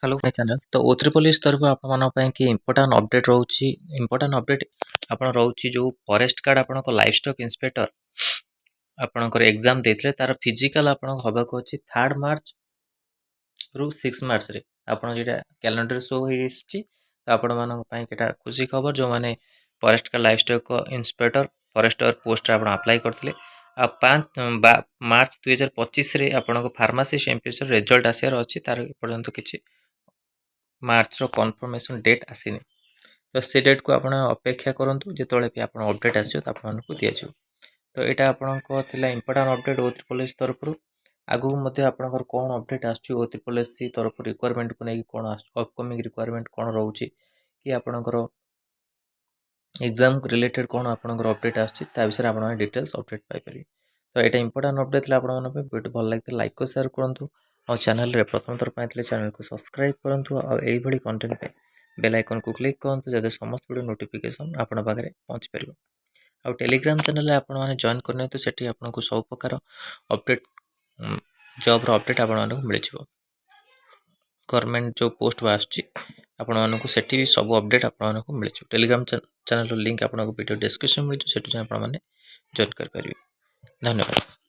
Hello my channel तो O3 तरफ आपकी इंपोर्टां अपडेट रोचे इंपोर्टां अपडेट आपन रोचे जो फॉरेस्ट गार्ड आपन लाइवस्टॉक इंस्पेक्टर आपनकर एग्जाम देथिले तार फिजिकल आपन हबाको अछि 3 मार्च रु 6 मार्च रे आपन जेटा कैलेंडर शो होइछि तो आपन मानन पई केटा खुशी खबर जो माने forest guard livestock inspector forester post आपन अप्लाई करथिले आ 5 मार्च 2025 रे आपन फार्मेसी एमपीएस रिजल्ट आसियार अछि तार पर्यंत किछि मार्च रो कन्फर्मेशन डेट आसीनी तो से डेट को आपण अपेक्षा करंतु जेतोले भी आपण अपडेट आसियो त आपण को दियाजियो तो एटा आपण को थिला इंपोर्टेंट अपडेट O3 तरफ रु आगु मध्ये आपनकर कोन अपडेट आछी O3 तरफ रिक्वायरमेंट को नै कोन अपकमिंग रिक्वायरमेंट कोन रहउची कि आपनकर एग्जाम रिलेटेड कोन आपनकर अपडेट आछी ता विषय आपण डिटेल्स अपडेट पाई परिबे तो एटा इंपोर्टेंट अपडेट थिला आपण मन पे वीडियो भल लागते लाइक को शेयर करंतु और चैनल रे प्रथम थर पाइतले चैनल को सब्सक्राइब करंतु और एई भली कंटेंट पे बेल आइकन को क्लिक करंतु जदे समस्त वीडियो नोटिफिकेशन आपण पाखरे पहुंच परिबो और टेलीग्राम चैनल रे आपण माने जॉइन करने तो सेठी आपण को सब प्रकार अपडेट जॉब रो अपडेट आपण माने मिल छिबो गवर्नमेंट जो पोस्ट आछी आपण माने को सेठी सब अपडेट आपण माने को मिल छिबो टेलीग्राम चैनल रो लिंक आपण को वीडियो डिस्क्रिप्शन मिल छिबो सेठी आपण माने जॉइन कर परिबे धन्यवाद।